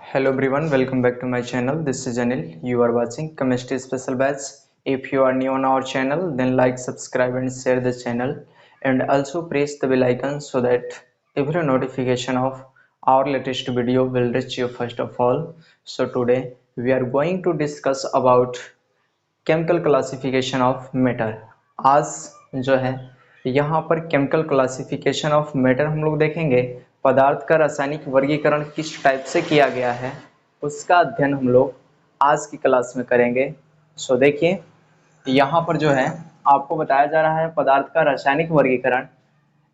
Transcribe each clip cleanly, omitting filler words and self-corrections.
Hello everyone, welcome back to my channel. This is Anil. You are watching Chemistry Special Batch. If you are new on our channel, then like, subscribe and share the channel, and also press the bell icon so that every notification of our latest video will reach you first of all. So today we are going to discuss about chemical classification of matter. आज जो है यहाँ पर chemical classification of matter हम लोग देखेंगे। पदार्थ का रासायनिक वर्गीकरण किस टाइप से किया गया है उसका अध्ययन हम लोग आज की क्लास में करेंगे। सो देखिए यहाँ पर जो है आपको बताया जा रहा है पदार्थ का रासायनिक वर्गीकरण।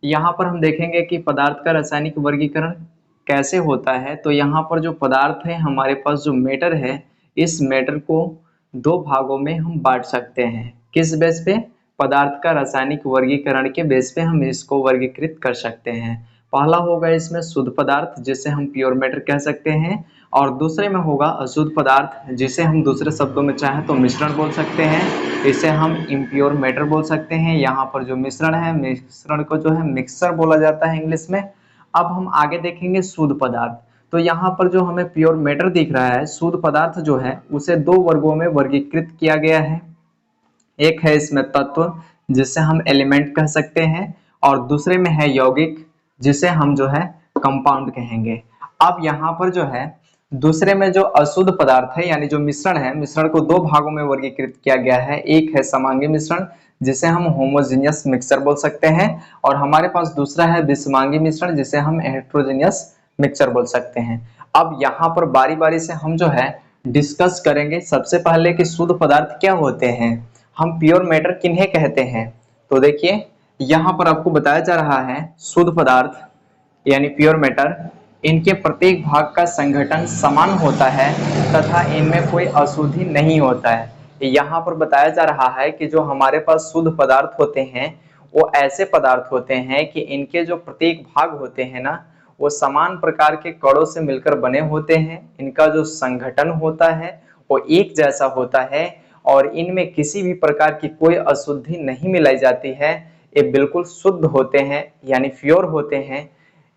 यहाँ पर हम देखेंगे कि पदार्थ का रासायनिक वर्गीकरण कैसे होता है। तो यहाँ पर जो पदार्थ है हमारे पास जो मैटर है, इस मैटर को दो भागों में हम बांट सकते हैं। किस बेस पे? पदार्थ का रासायनिक वर्गीकरण के बेस पे हम इसको वर्गीकृत कर सकते हैं। पहला होगा इसमें शुद्ध पदार्थ जिसे हम प्योर मैटर कह सकते हैं, और दूसरे में होगा अशुद्ध पदार्थ जिसे हम दूसरे शब्दों में चाहे तो मिश्रण बोल सकते हैं। इसे हम इम्प्योर मैटर बोल सकते हैं। यहाँ पर जो मिश्रण है, मिश्रण को जो है मिक्सचर बोला जाता है इंग्लिश में। अब हम आगे देखेंगे शुद्ध पदार्थ। तो यहाँ पर जो हमें प्योर मैटर दिख रहा है, शुद्ध पदार्थ जो है उसे दो वर्गों में वर्गीकृत किया गया है। एक है इसमें तत्व जिसे हम एलिमेंट कह सकते हैं, और दूसरे में है यौगिक जिसे हम जो है कंपाउंड कहेंगे। अब यहाँ पर जो है दूसरे में जो अशुद्ध पदार्थ है यानी जो मिश्रण है, मिश्रण को दो भागों में वर्गीकृत किया गया है। एक है समांगी मिश्रण जिसे हम होमोजेनियस मिक्सचर बोल सकते हैं, और हमारे पास दूसरा है विषमांगी मिश्रण जिसे हम हेटेरोजेनियस मिक्सचर बोल सकते हैं। अब यहाँ पर बारी बारी से हम जो है डिस्कस करेंगे। सबसे पहले कि शुद्ध पदार्थ क्या होते हैं, हम प्योर मैटर किन्हें कहते हैं। तो देखिए यहाँ पर आपको बताया जा रहा है शुद्ध पदार्थ यानी प्योर मैटर, इनके प्रत्येक भाग का संघटन समान होता है तथा इनमें कोई अशुद्धि नहीं होता है। यहाँ पर बताया जा रहा है कि जो हमारे पास शुद्ध पदार्थ होते हैं वो ऐसे पदार्थ होते हैं कि इनके जो प्रत्येक भाग होते हैं ना, वो समान प्रकार के कणों से मिलकर बने होते हैं। इनका जो संघटन होता है वो एक जैसा होता है, और इनमें किसी भी प्रकार की कोई अशुद्धि नहीं मिलाई जाती है। ये बिल्कुल शुद्ध होते हैं यानी प्योर होते हैं।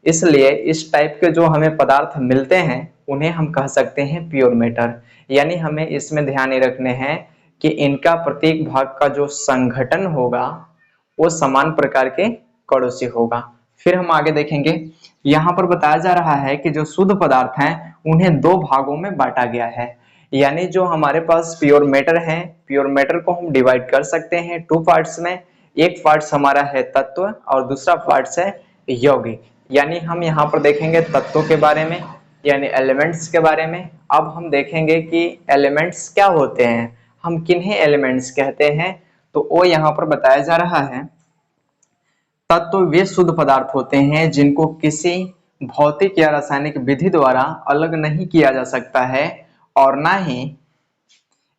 इसलिए इस टाइप के जो हमें पदार्थ मिलते हैं उन्हें हम कह सकते हैं प्योर मैटर। यानी हमें इसमें ध्यान ये रखने हैं कि इनका प्रत्येक भाग का जो संघटन होगा वो समान प्रकार के कणों से होगा। फिर हम आगे देखेंगे, यहाँ पर बताया जा रहा है कि जो शुद्ध पदार्थ हैं उन्हें दो भागों में बांटा गया है। यानी जो हमारे पास प्योर मैटर है, प्योर मैटर को हम डिवाइड कर सकते हैं टू पार्ट्स में। एक पार्ट्स हमारा है तत्व और दूसरा पार्ट्स है यौगिक। यानी हम यहाँ पर देखेंगे तत्वों के बारे में यानी एलिमेंट्स के बारे में। अब हम देखेंगे कि एलिमेंट्स क्या होते हैं, हम किन्हें एलिमेंट्स कहते हैं। तो वो यहाँ पर बताया जा रहा है तत्व वे शुद्ध पदार्थ होते हैं जिनको किसी भौतिक या रासायनिक विधि द्वारा अलग नहीं किया जा सकता है, और ना ही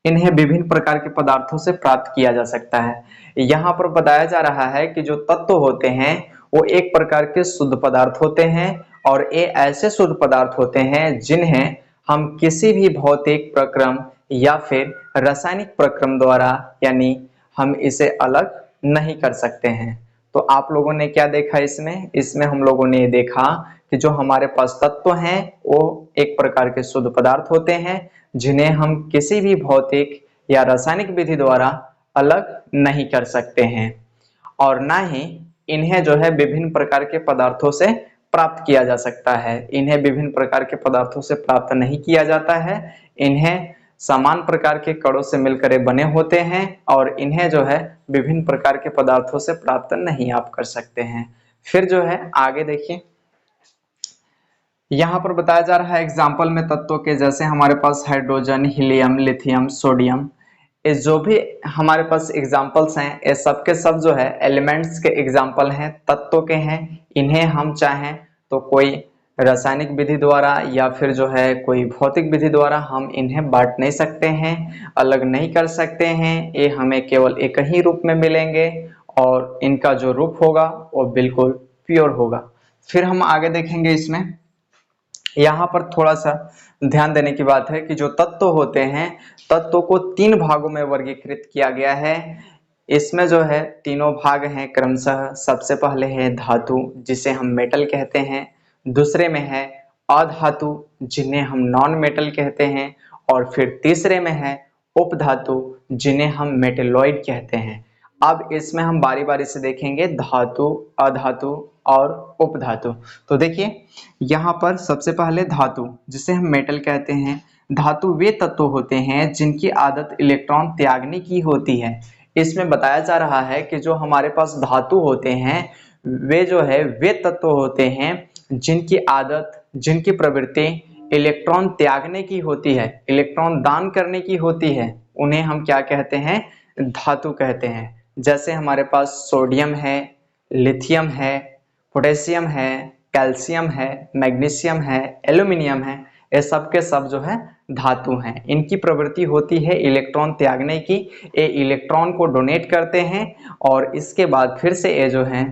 इन्हें विभिन्न प्रकार के पदार्थों से प्राप्त किया जा सकता है। यहाँ पर बताया जा रहा है कि जो तत्व होते हैं वो एक प्रकार के शुद्ध पदार्थ होते हैं, और ये ऐसे शुद्ध पदार्थ होते हैं जिन्हें हम किसी भी भौतिक प्रक्रम या फिर रासायनिक प्रक्रम द्वारा यानी हम इसे अलग नहीं कर सकते हैं। तो आप लोगों ने क्या देखा इसमें हम लोगों ने ये देखा कि जो हमारे पास तत्व हैं वो एक प्रकार के शुद्ध पदार्थ होते हैं जिन्हें हम किसी भी भौतिक या रासायनिक विधि द्वारा अलग नहीं कर सकते हैं, और ना ही इन्हें जो है विभिन्न प्रकार के पदार्थों से प्राप्त किया जा सकता है। इन्हें विभिन्न प्रकार के पदार्थों से प्राप्त नहीं किया जाता है। इन्हें समान प्रकार के कणों से मिलकर ये बने होते हैं, और इन्हें जो है विभिन्न प्रकार के पदार्थों से प्राप्त नहीं आप कर सकते हैं। फिर जो है आगे देखिए, यहाँ पर बताया जा रहा है एग्जाम्पल में तत्वों के, जैसे हमारे पास हाइड्रोजन, हीलियम, लिथियम, सोडियम, ये जो भी हमारे पास एग्जाम्पल्स हैं ये सब के सब जो है एलिमेंट्स के एग्जाम्पल हैं, तत्वों के हैं। इन्हें हम चाहें तो कोई रासायनिक विधि द्वारा या फिर जो है कोई भौतिक विधि द्वारा हम इन्हें बांट नहीं सकते हैं, अलग नहीं कर सकते हैं। ये हमें केवल एक ही रूप में मिलेंगे, और इनका जो रूप होगा वो बिल्कुल प्योर होगा। फिर हम आगे देखेंगे इसमें, यहाँ पर थोड़ा सा ध्यान देने की बात है कि जो तत्व होते हैं तत्वों को तीन भागों में वर्गीकृत किया गया है। इसमें जो है तीनों भाग हैं क्रमशः। सबसे पहले है धातु जिसे हम मेटल कहते हैं, दूसरे में है अधातु जिन्हें हम नॉन मेटल कहते हैं, और फिर तीसरे में है उपधातु जिन्हें हम मेटेलॉइड कहते हैं। अब इसमें हम बारी बारी से देखेंगे धातु, अधातु और उपधातु। तो देखिए यहाँ पर सबसे पहले धातु जिसे हम मेटल कहते हैं। धातु वे तत्व होते हैं जिनकी आदत इलेक्ट्रॉन त्यागने की होती है। इसमें बताया जा रहा है कि जो हमारे पास धातु होते हैं वे जो है वे तत्व होते हैं जिनकी आदत, जिनकी प्रवृत्ति इलेक्ट्रॉन त्यागने की होती है, इलेक्ट्रॉन दान करने की होती है, उन्हें हम क्या कहते हैं? धातु कहते हैं। जैसे हमारे पास सोडियम है, लिथियम है, पोटेशियम है, कैल्शियम है, मैग्नीशियम है, एल्यूमिनियम है, ये सब के सब जो है धातु हैं। इनकी प्रवृत्ति होती है इलेक्ट्रॉन त्यागने की। ये इलेक्ट्रॉन को डोनेट करते हैं और इसके बाद फिर से ये जो है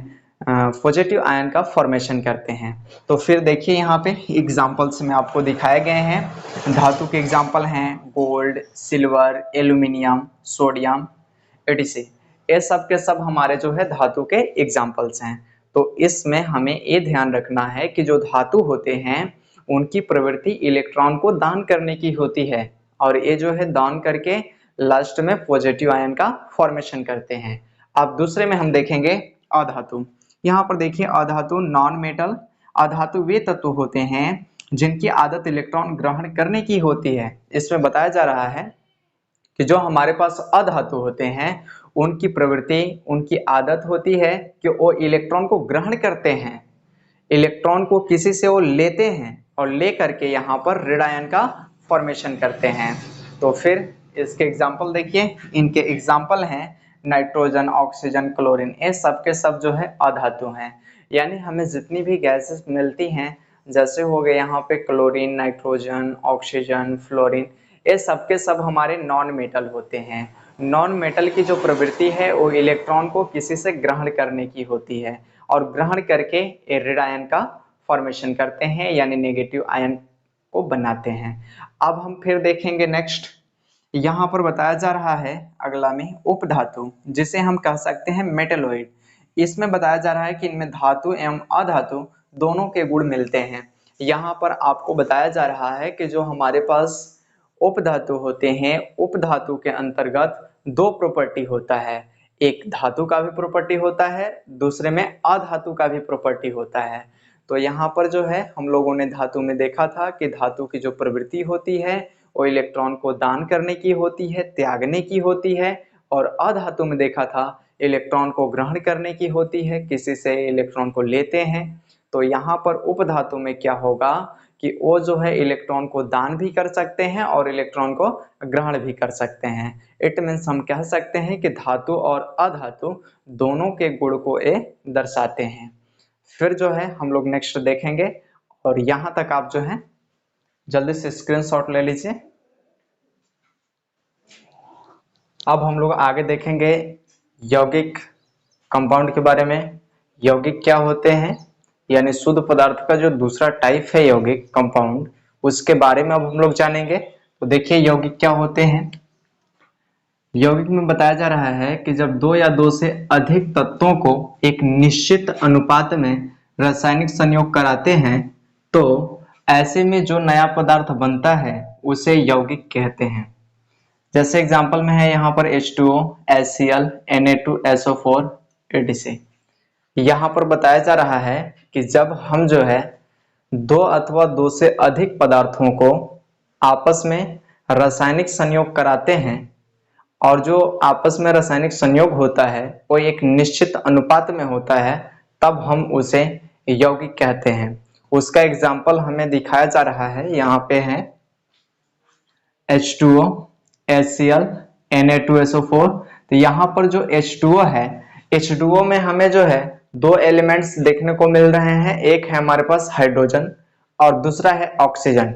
पॉजिटिव आयन का फॉर्मेशन करते हैं। तो फिर देखिए यहाँ पे एग्जांपल्स में आपको दिखाए गए हैं। धातु के एग्जांपल हैं gold, silver, aluminium, sodium, ETC. ये सब के सब हमारे जो है धातु के एग्जांपल्स हैं। तो इसमें हमें ये ध्यान रखना है कि जो धातु होते हैं उनकी प्रवृत्ति इलेक्ट्रॉन को दान करने की होती है, और ये जो है दान करके लास्ट में पॉजिटिव आयन का फॉर्मेशन करते हैं। अब दूसरे में हम देखेंगे अधातु। यहाँ पर देखिए अधातु नॉन मेटल। अधातु वे तत्व होते हैं जिनकी आदत इलेक्ट्रॉन ग्रहण करने की होती है। इसमें बताया जा रहा है कि जो हमारे पास अधातु होते हैं उनकी प्रवृत्ति, उनकी आदत होती है कि वो इलेक्ट्रॉन को ग्रहण करते हैं, इलेक्ट्रॉन को किसी से वो लेते हैं और ले करके यहाँ पर ऋण आयन का फॉर्मेशन करते हैं। तो फिर इसके एग्जाम्पल देखिए, इनके एग्जाम्पल हैं नाइट्रोजन, ऑक्सीजन, क्लोरीन। ये सब के सब जो है अधातु हैं। यानी हमें जितनी भी गैसेस मिलती हैं, जैसे हो गए यहाँ पे क्लोरीन, नाइट्रोजन, ऑक्सीजन, फ्लोरीन, ये सब के सब हमारे नॉन मेटल होते हैं। नॉन मेटल की जो प्रवृत्ति है वो इलेक्ट्रॉन को किसी से ग्रहण करने की होती है, और ग्रहण करके ये ऋण आयन का फॉर्मेशन करते हैं, यानी नेगेटिव आयन को बनाते हैं। अब हम फिर देखेंगे नेक्स्ट, यहाँ पर बताया जा रहा है अगला में उपधातु जिसे हम कह सकते हैं मेटेलॉइड। इसमें बताया जा रहा है कि इनमें धातु एवं अधातु दोनों के गुण मिलते हैं। यहाँ पर आपको बताया जा रहा है कि जो हमारे पास उपधातु होते हैं, उपधातु के अंतर्गत दो प्रॉपर्टी होता है। एक धातु का भी प्रॉपर्टी होता है, दूसरे में अधातु का भी प्रॉपर्टी होता है। तो यहाँ पर जो है हम लोगों ने धातु में देखा था कि धातु की जो प्रवृत्ति होती है वो इलेक्ट्रॉन को दान करने की होती है, त्यागने की होती है, और अधातु में देखा था इलेक्ट्रॉन को ग्रहण करने की होती है, किसी से इलेक्ट्रॉन को लेते हैं। तो यहाँ पर उपधातु में क्या होगा कि वो जो है इलेक्ट्रॉन को दान भी कर सकते हैं और इलेक्ट्रॉन को ग्रहण भी कर सकते हैं। इट मीन्स हम कह सकते हैं कि धातु और अधातु दोनों के गुण को ये दर्शाते हैं। फिर जो है हम लोग नेक्स्ट देखेंगे, और यहाँ तक आप जो है जल्दी से स्क्रीनशॉट ले लीजिए। अब हम लोग आगे देखेंगे यौगिक कंपाउंड के बारे में। यौगिक क्या होते हैं, यानी शुद्ध पदार्थ का जो दूसरा टाइप है यौगिक कंपाउंड, उसके बारे में अब हम लोग जानेंगे। तो देखिए यौगिक क्या होते हैं। यौगिक में बताया जा रहा है कि जब दो या दो से अधिक तत्वों को एक निश्चित अनुपात में रासायनिक संयोग कराते हैं तो ऐसे में जो नया पदार्थ बनता है उसे यौगिक कहते हैं। जैसे एग्जांपल में है यहाँ पर H2O, HCl, Na2SO4, etc। यहाँ पर बताया जा रहा है कि जब हम जो है दो अथवा दो से अधिक पदार्थों को आपस में रासायनिक संयोग कराते हैं, और जो आपस में रासायनिक संयोग होता है वो एक निश्चित अनुपात में होता है, तब हम उसे यौगिक कहते हैं। उसका एग्जाम्पल हमें दिखाया जा रहा है, यहाँ पे है H2O, HCl, Na2SO4। तो यहाँ पर जो H2O है, H2O में हमें जो है दो एलिमेंट्स देखने को मिल रहे हैं। एक है हमारे पास हाइड्रोजन और दूसरा है ऑक्सीजन।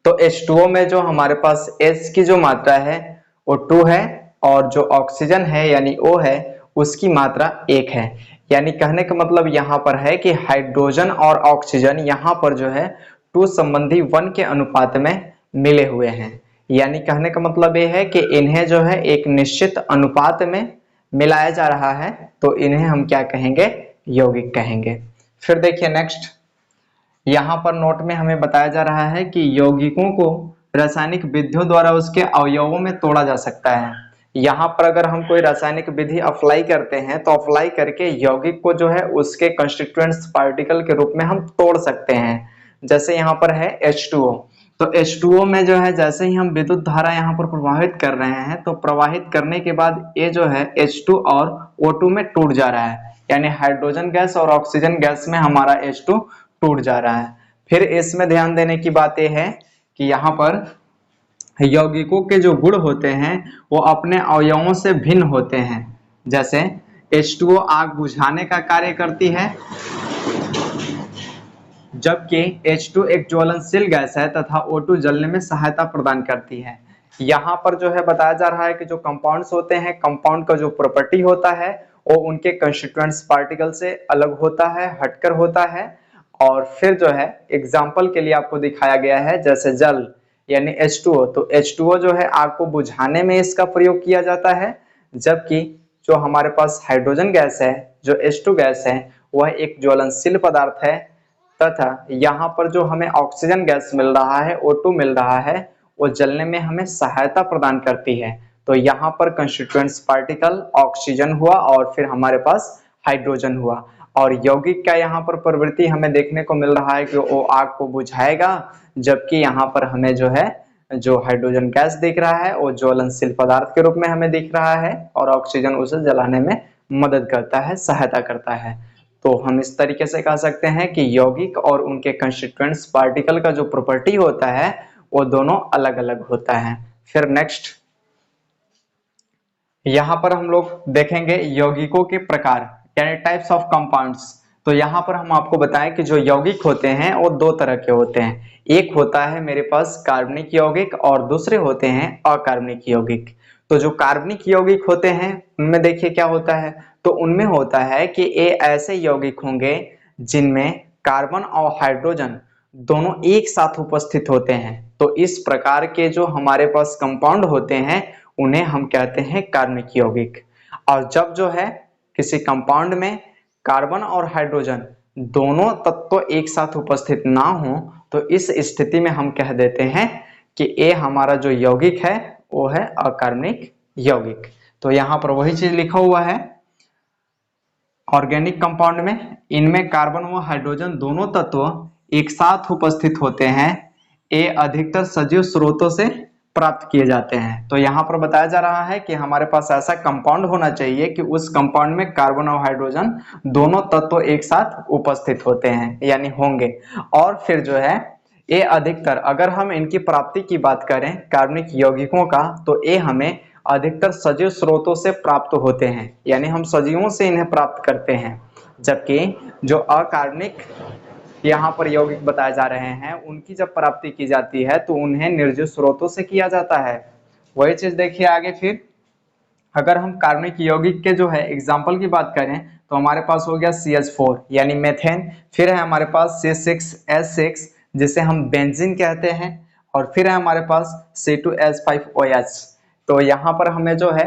तो H2O में जो हमारे पास H की जो मात्रा है वो 2 है, और जो ऑक्सीजन है यानी O है उसकी मात्रा 1 है। यानी कहने का मतलब यहाँ पर है कि हाइड्रोजन और ऑक्सीजन यहाँ पर जो है 2 संबंधी 1 के अनुपात में मिले हुए हैं। यानी कहने का मतलब ये है कि इन्हें जो है एक निश्चित अनुपात में मिलाया जा रहा है, तो इन्हें हम क्या कहेंगे, यौगिक कहेंगे। फिर देखिए नेक्स्ट, यहाँ पर नोट में हमें बताया जा रहा है कि यौगिकों को रासायनिक विधियों द्वारा उसके अवयवों में तोड़ा जा सकता है। यहाँ पर अगर हम कोई रासायनिक विधि अप्लाई करते हैं तो अप्लाई करके यौगिक को जो है उसके कंस्टिट्यूएंट्स पार्टिकल के रूप में हम तोड़ सकते हैं। जैसे यहाँ पर है H2O, तो H2O में जो है जैसे ही हम विद्युत धारा यहाँ पर प्रवाहित कर रहे हैं तो प्रवाहित करने के बाद ये जो है H2 और O2 में टूट जा रहा है, यानी हाइड्रोजन गैस और ऑक्सीजन गैस में हमारा H2 टूट जा रहा है। फिर इसमें ध्यान देने की बात यह है कि यहाँ पर यौगिकों के जो गुण होते हैं वो अपने अवयवों से भिन्न होते हैं। जैसे H2O आग बुझाने का कार्य करती है, जबकि H2 एक ज्वलनशील गैस है तथा O2 जलने में सहायता प्रदान करती है। यहाँ पर जो है बताया जा रहा है कि जो कंपाउंड्स होते हैं, कंपाउंड का जो प्रॉपर्टी होता है वो उनके कंस्टिट्यूएंट्स पार्टिकल से अलग होता है, हटकर होता है। और फिर जो है एग्जाम्पल के लिए आपको दिखाया गया है, जैसे जल यानी H2O, तो H2O जो है आग को बुझाने में इसका प्रयोग किया जाता है, जबकि जो हमारे पास हाइड्रोजन गैस है, जो H2 गैस है, वह एक ज्वलनशील पदार्थ है तथा यहाँ पर जो हमें ऑक्सीजन गैस मिल रहा है, O2 मिल रहा है, वो जलने में हमें सहायता प्रदान करती है। तो यहाँ पर कंस्टिट्यूएंट्स पार्टिकल ऑक्सीजन हुआ और फिर हमारे पास हाइड्रोजन हुआ। और यौगिक का यहाँ पर प्रवृत्ति हमें देखने को मिल रहा है कि वो आग को बुझाएगा, जबकि यहाँ पर हमें जो है जो हाइड्रोजन गैस दिख रहा है वो ज्वलनशील पदार्थ के रूप में हमें दिख रहा है और ऑक्सीजन उसे जलाने में मदद करता है, सहायता करता है। तो हम इस तरीके से कह सकते हैं कि यौगिक और उनके कंस्टिट्यूएंट्स पार्टिकल का जो प्रॉपर्टी होता है वो दोनों अलग अलग होता है। फिर नेक्स्ट यहाँ पर हम लोग देखेंगे यौगिकों के प्रकार यानी टाइप्स ऑफ कंपाउंड्स। तो यहाँ पर हम आपको बताएं कि जो यौगिक होते हैं वो दो तरह के होते हैं। एक होता है मेरे पास कार्बनिक यौगिक और दूसरे होते हैं अकार्बनिक यौगिक। तो जो कार्बनिक यौगिक होते हैं उनमें देखिए क्या होता है, तो उनमें होता है कि ये ऐसे यौगिक होंगे जिनमें कार्बन और हाइड्रोजन दोनों एक साथ उपस्थित होते हैं। तो इस प्रकार के जो हमारे पास कंपाउंड होते हैं उन्हें हम कहते हैं कार्बनिक यौगिक। और जब जो है किसी कंपाउंड में कार्बन और हाइड्रोजन दोनों तत्व एक साथ उपस्थित ना हो तो इस स्थिति में हम कह देते हैं कि ये हमारा जो यौगिक है वो है अकार्बनिक यौगिक। तो यहाँ पर वही चीज लिखा हुआ है, ऑर्गेनिक कंपाउंड में इनमें कार्बन व हाइड्रोजन दोनों तत्व एक साथ उपस्थित होते हैं, ये अधिकतर सजीव स्रोतों से प्राप्त किए जाते हैं। तो यहाँ पर बताया जा रहा है कि हमारे पास ऐसा कंपाउंड होना चाहिए कि उस कंपाउंड में कार्बन और हाइड्रोजन दोनों तत्व एक साथ उपस्थित होते हैं यानी होंगे। और फिर जो है ये अधिकतर, अगर हम इनकी प्राप्ति की बात करें कार्बनिक यौगिकों का, तो ये हमें अधिकतर सजीव स्रोतों से प्राप्त होते हैं यानी हम सजीवों से इन्हें प्राप्त करते हैं। जबकि जो अकार्बनिक यहाँ पर यौगिक बताए जा रहे हैं उनकी जब प्राप्ति की जाती है तो उन्हें निर्जीव स्रोतों से किया जाता है। वही चीज देखिए आगे। फिर अगर हम कार्बनिक यौगिक के जो है एग्जाम्पल की बात करें तो हमारे पास हो गया CH4 यानी मेथेन, फिर है हमारे पास C6H6 जिसे हम बेंजीन कहते हैं, और फिर है हमारे पास C2H5OH। तो यहाँ पर हमें जो है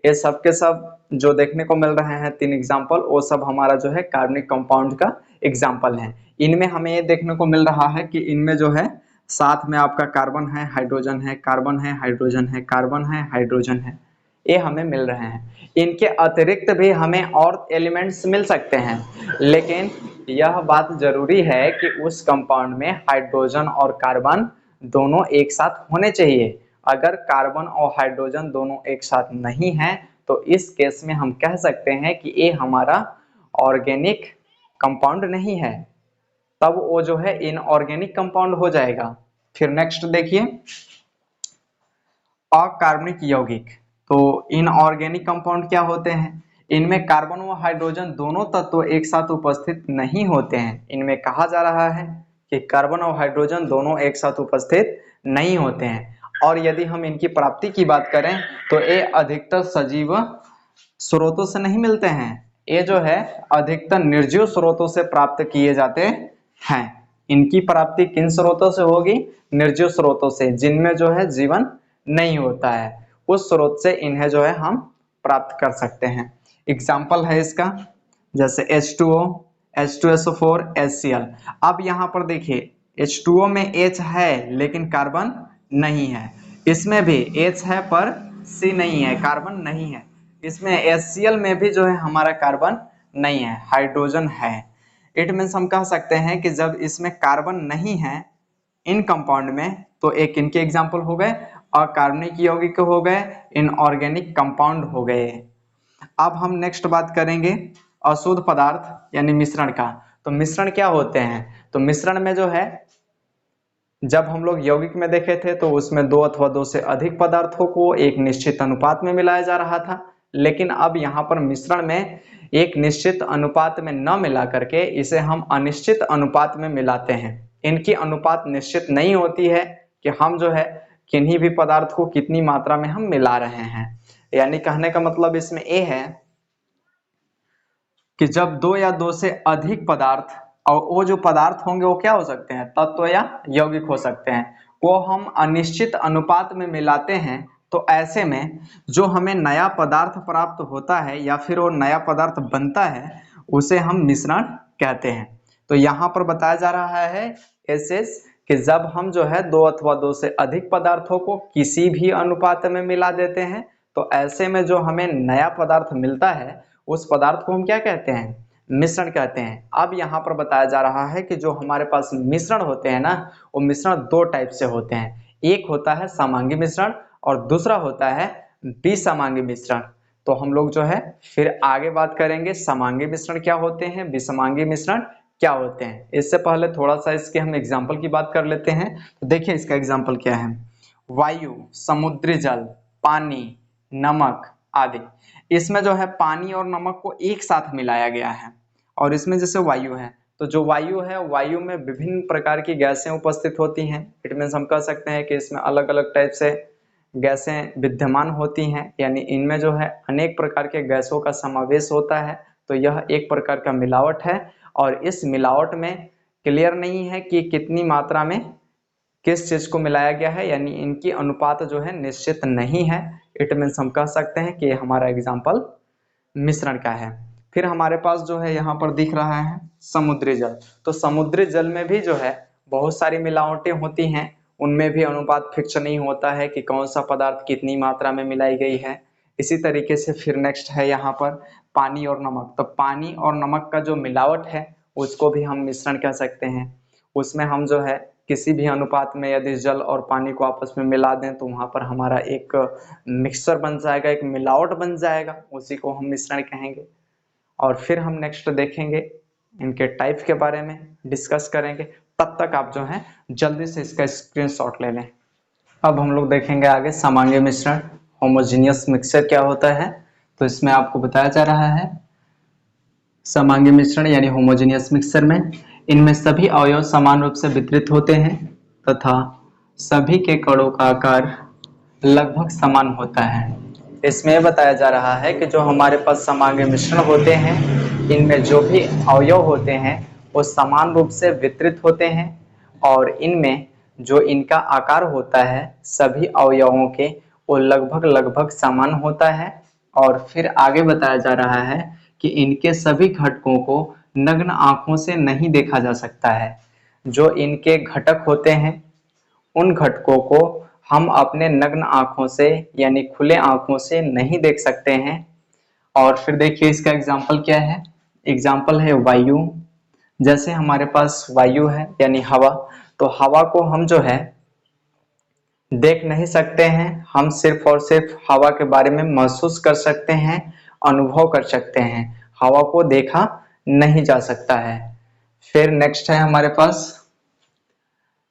ये सब के सब जो देखने को मिल रहे हैं तीन एग्जाम्पल, वो सब हमारा जो है कार्बनिक कंपाउंड का एग्जाम्पल है। इनमें हमें ये देखने को मिल रहा है कि इनमें जो है साथ में आपका कार्बन है, हाइड्रोजन है, कार्बन है, हाइड्रोजन है, कार्बन है, हाइड्रोजन है, ये हमें मिल रहे हैं। इनके अतिरिक्त भी हमें और एलिमेंट्स मिल सकते हैं, लेकिन यह बात जरूरी है कि उस कंपाउंड में हाइड्रोजन और कार्बन दोनों एक साथ होने चाहिए। अगर कार्बन और हाइड्रोजन दोनों एक साथ नहीं है तो इस केस में हम कह सकते हैं कि ये हमारा ऑर्गेनिक कंपाउंड नहीं है, तब वो जो है इनऑर्गेनिक कंपाउंड हो जाएगा। फिर नेक्स्ट देखिए अकार्बनिक यौगिक। तो इनऑर्गेनिक कंपाउंड क्या होते हैं, इनमें कार्बन व हाइड्रोजन दोनों तत्व एक साथ उपस्थित नहीं होते हैं। इनमें कहा जा रहा है कि कार्बन और हाइड्रोजन दोनों एक साथ उपस्थित नहीं होते हैं। और यदि हम इनकी प्राप्ति की बात करें तो ये अधिकतर सजीव स्रोतों से नहीं मिलते हैं, ये जो है अधिकतर निर्जीव स्रोतों से प्राप्त किए जाते हैं। इनकी प्राप्ति किन स्रोतों से होगी, निर्जीव स्रोतों से, जिनमें जो है जीवन नहीं होता है, उस स्रोत से इन्हें जो है हम प्राप्त कर सकते हैं। एग्जाम्पल है इसका जैसे H2O, H2SO4 HCl। अब यहाँ पर देखिए H2O में H है लेकिन कार्बन नहीं है, इसमें भी H है पर C नहीं है, कार्बन नहीं है। इसमें HCl में भी जो है हमारा कार्बन नहीं है, हाइड्रोजन है। इट मीन्स हम कह सकते हैं कि जब इसमें कार्बन नहीं है इन कंपाउंड में, तो एक इनके एग्जाम्पल हो गए, अकार्बनिक यौगिक हो गए, इनऑर्गेनिक कंपाउंड हो गए। अब हम नेक्स्ट बात करेंगे अशुद्ध पदार्थ यानी मिश्रण का। तो मिश्रण क्या होते हैं? तो मिश्रण में जो है, जब हम लोग यौगिक में देखे थे तो उसमें दो अथवा दो से अधिक पदार्थों को एक निश्चित अनुपात में मिलाया जा रहा था, लेकिन अब यहाँ पर मिश्रण में एक निश्चित अनुपात में न मिला करके इसे हम अनिश्चित अनुपात में मिलाते हैं। इनकी अनुपात निश्चित नहीं होती है कि हम जो है किन्हीं भी पदार्थ को कितनी मात्रा में हम मिला रहे हैं। यानी कहने का मतलब इसमें ये है कि जब दो या दो से अधिक पदार्थ, और वो जो पदार्थ होंगे वो क्या हो सकते हैं? तत्व या यौगिक हो सकते हैं, वो हम अनिश्चित अनुपात में मिलाते हैं, तो ऐसे में जो हमें नया पदार्थ प्राप्त होता है या फिर वो नया पदार्थ बनता है उसे हम मिश्रण कहते हैं। तो यहाँ पर बताया जा रहा है एसएस कि जब हम जो है दो अथवा दो से अधिक पदार्थों को किसी भी अनुपात में मिला देते हैं, तो ऐसे में जो हमें नया पदार्थ मिलता है उस पदार्थ को हम क्या कहते हैं? मिश्रण कहते हैं। अब यहाँ पर बताया जा रहा है कि जो हमारे पास मिश्रण होते हैं ना, वो मिश्रण दो टाइप से होते हैं। एक होता है समांगी मिश्रण और दूसरा होता है विसमांगी मिश्रण। तो हम लोग जो है फिर आगे बात करेंगे समांगी मिश्रण क्या होते हैं, विसमांगी मिश्रण क्या होते हैं। इससे पहले थोड़ा सा इसके हम एग्जाम्पल की बात कर लेते हैं। तो देखिए इसका एग्जाम्पल क्या है। वायु, समुद्री जल, पानी, नमक आदि। इसमें जो है पानी और नमक को एक साथ मिलाया गया है, और इसमें जैसे वायु है, तो जो वायु है, वायु में विभिन्न प्रकार की गैसें उपस्थित होती हैं। इट मीन्स हम कह सकते हैं कि इसमें अलग अलग टाइप से गैसें विद्यमान होती हैं, यानी इनमें जो है अनेक प्रकार के गैसों का समावेश होता है। तो यह एक प्रकार का मिलावट है, और इस मिलावट में क्लियर नहीं है कि कितनी मात्रा में किस चीज को मिलाया गया है, यानी इनकी अनुपात जो है निश्चित नहीं है। इट मीन्स हम कह सकते हैं कि हमारा एग्जाम्पल मिश्रण का है। फिर हमारे पास जो है यहाँ पर दिख रहा है समुद्री जल। तो समुद्री जल में भी जो है बहुत सारी मिलावटें होती हैं, उनमें भी अनुपात फिक्स नहीं होता है कि कौन सा पदार्थ कितनी मात्रा में मिलाई गई है। इसी तरीके से फिर नेक्स्ट है यहाँ पर पानी और नमक। तो पानी और नमक का जो मिलावट है उसको भी हम मिश्रण कह सकते हैं। उसमें हम जो है किसी भी अनुपात में यदि जल और पानी को आपस में मिला दें तो वहां पर हमारा एक मिक्सचर बन जाएगा, एक मिलावट बन जाएगा, उसी को हम मिश्रण कहेंगे। और फिर हम नेक्स्ट देखेंगे इनके टाइप के बारे में डिस्कस करेंगे। तब तक आप जो है जल्दी से इसका स्क्रीनशॉट ले लें। अब हम लोग देखेंगे आगे समांगी मिश्रण, होमोजेनियस मिक्सचर क्या होता है। तो इसमें आपको बताया जा रहा है समांगी मिश्रण यानी होमोजेनियस मिक्सचर में इनमें सभी अवयव समान रूप से वितरित होते हैं तथा सभी के कणों का आकार लगभग समान होता है। इसमें बताया जा रहा है कि जो हमारे पास समांगी मिश्रण होते हैं इनमें जो भी अवयव होते हैं वो समान रूप से वितरित होते हैं, और इनमें जो इनका आकार होता है सभी अवयवों के वो लगभग समान होता है। और फिर आगे बताया जा रहा है कि इनके सभी घटकों को नग्न आंखों से नहीं देखा जा सकता है। जो इनके घटक होते हैं उन घटकों को हम अपने नग्न आंखों से यानी खुले आंखों से नहीं देख सकते हैं। और फिर देखिए इसका एग्जाम्पल क्या है। एग्जाम्पल है वायु। जैसे हमारे पास वायु है यानी हवा, तो हवा को हम जो है देख नहीं सकते हैं, हम सिर्फ और सिर्फ हवा के बारे में महसूस कर सकते हैं, अनुभव कर सकते हैं। हवा को देखा नहीं जा सकता है। फिर नेक्स्ट है हमारे पास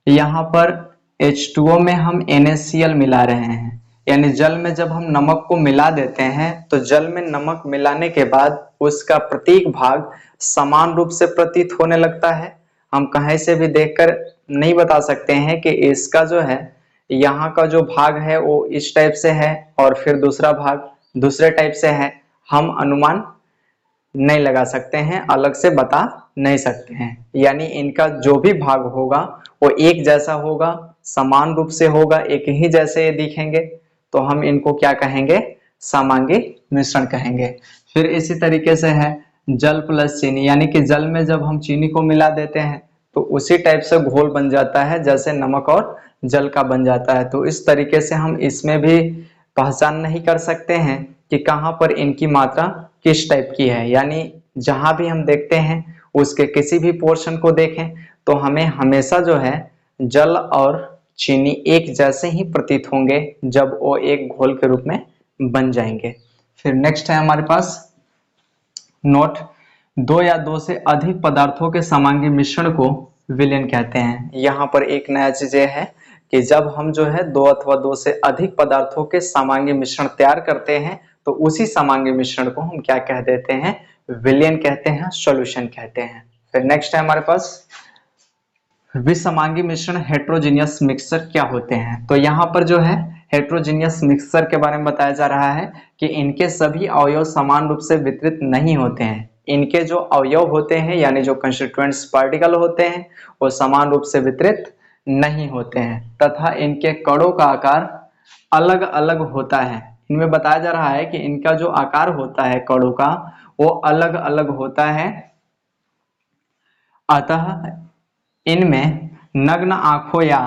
यहाँ पर H2O में हम NaCl मिला रहे हैं, यानी जल में जब हम नमक को मिला देते हैं तो जल में नमक मिलाने के बाद उसका प्रत्येक भाग समान रूप से प्रतीत होने लगता है। हम कहीं से भी देखकर नहीं बता सकते हैं कि इसका जो है यहाँ का जो भाग है वो इस टाइप से है और फिर दूसरा भाग दूसरे टाइप से है। हम अनुमान नहीं लगा सकते हैं, अलग से बता नहीं सकते हैं। यानी इनका जो भी भाग होगा वो एक जैसा होगा, समान रूप से होगा, एक ही जैसे ये दिखेंगे, तो हम इनको क्या कहेंगे? समांगी मिश्रण कहेंगे। फिर इसी तरीके से है जल प्लस चीनी, यानी कि जल में जब हम चीनी को मिला देते हैं तो उसी टाइप से घोल बन जाता है जैसे नमक और जल का बन जाता है। तो इस तरीके से हम इसमें भी पहचान नहीं कर सकते हैं कि कहाँ पर इनकी मात्रा किस टाइप की है। यानी जहां भी हम देखते हैं उसके किसी भी पोर्शन को देखें तो हमें हमेशा जो है जल और चीनी एक जैसे ही प्रतीत होंगे जब वो एक घोल के रूप में बन जाएंगे। फिर नेक्स्ट है हमारे पास नोट, दो या दो से अधिक पदार्थों के समांगी मिश्रण को विलयन कहते हैं। यहाँ पर एक नया चीज ये है कि जब हम जो है दो अथवा दो से अधिक पदार्थों के समांगी मिश्रण तैयार करते हैं तो उसी समांगी मिश्रण को हम क्या कह देते हैं, विलयन कहते हैं, सॉल्यूशन कहते हैं। फिर नेक्स्ट है हमारे पास विसमांगी मिश्रण हेट्रोजीनियस मिक्सचर क्या होते हैं। तो यहाँ पर जो है हेट्रोजीनियस मिक्सचर के बारे में बताया जा रहा है कि इनके सभी अवयव समान रूप से वितरित नहीं होते हैं। इनके जो अवयव होते हैं यानी जो कंस्टिट्यूएंट्स पार्टिकल होते हैं वो समान रूप से वितरित नहीं होते हैं तथा इनके कणों का आकार अलग अलग होता है। इनमें बताया जा रहा है कि इनका जो आकार होता है कणों का वो अलग अलग होता है, अतः इनमें नग्न आंखों या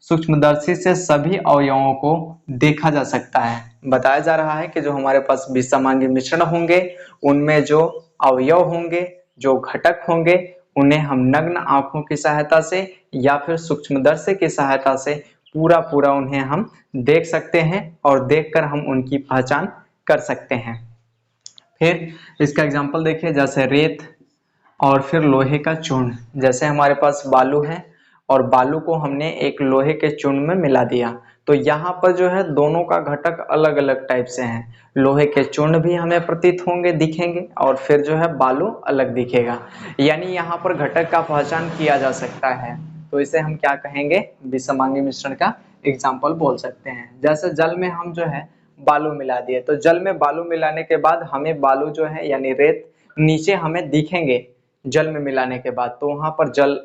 सूक्ष्मदर्शी से सभी अवयवों को देखा जा सकता है। बताया जा रहा है कि जो हमारे पास विसमांगी मिश्रण होंगे उनमें जो अवयव होंगे, जो घटक होंगे, उन्हें हम नग्न आंखों की सहायता से या फिर सूक्ष्मदर्शी की सहायता से पूरा पूरा उन्हें हम देख सकते हैं और देखकर हम उनकी पहचान कर सकते हैं। फिर इसका एग्जाम्पल देखिए, जैसे रेत और फिर लोहे का चूर्ण। जैसे हमारे पास बालू है और बालू को हमने एक लोहे के चूर्ण में मिला दिया तो यहाँ पर जो है दोनों का घटक अलग अलग टाइप से हैं। लोहे के चूर्ण भी हमें प्रतीत होंगे, दिखेंगे, और फिर जो है बालू अलग दिखेगा। यानी यहाँ पर घटक का पहचान किया जा सकता है। तो इसे हम क्या कहेंगे, विसमांगी मिश्रण का एग्जाम्पल बोल सकते हैं। जैसे जल में हम जो है बालू मिला दिए तो जल में बालू मिलाने के बाद हमें बालू जो है यानी रेत नीचे हमें दिखेंगे जल में मिलाने के बाद, तो वहां पर जल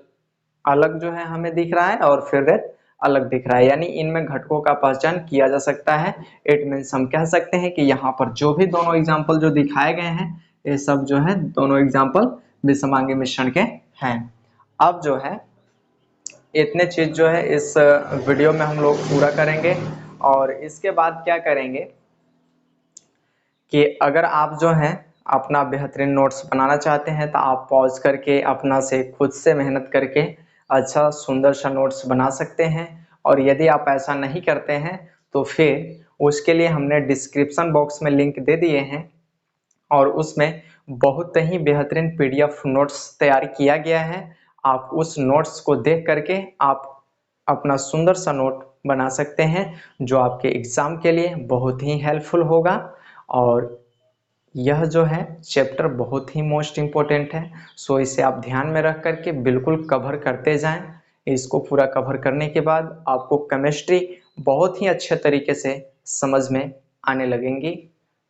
अलग जो है हमें दिख रहा है और फिर रेत अलग दिख रहा है। यानी इनमें घटकों का पहचान किया जा सकता है। इट मीन्स हम कह सकते हैं कि यहाँ पर जो भी दोनों एग्जाम्पल जो दिखाए गए हैं ये सब जो है दोनों एग्जाम्पल विसमांगी मिश्रण के हैं। अब जो है इतने चीज जो है इस वीडियो में हम लोग पूरा करेंगे और इसके बाद क्या करेंगे कि अगर आप जो है अपना बेहतरीन नोट्स बनाना चाहते हैं तो आप पॉज करके अपना से खुद से मेहनत करके अच्छा सुंदर सा नोट्स बना सकते हैं। और यदि आप ऐसा नहीं करते हैं तो फिर उसके लिए हमने डिस्क्रिप्शन बॉक्स में लिंक दे दिए हैं और उसमें बहुत ही बेहतरीन पीडीएफ नोट्स तैयार किया गया है। आप उस नोट्स को देख करके आप अपना सुंदर सा नोट बना सकते हैं जो आपके एग्जाम के लिए बहुत ही हेल्पफुल होगा। और यह जो है चैप्टर बहुत ही मोस्ट इम्पोर्टेंट है, सो इसे आप ध्यान में रख करके बिल्कुल कवर करते जाएं। इसको पूरा कवर करने के बाद आपको केमिस्ट्री बहुत ही अच्छे तरीके से समझ में आने लगेंगी।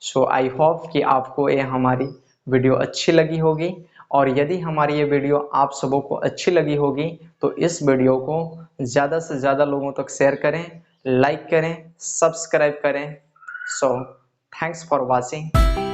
सो आई होप कि आपको ये हमारी वीडियो अच्छी लगी होगी और यदि हमारी ये वीडियो आप सबों को अच्छी लगी होगी तो इस वीडियो को ज़्यादा से ज़्यादा लोगों तक शेयर करें, लाइक करें, सब्सक्राइब करें। So thanks for watching.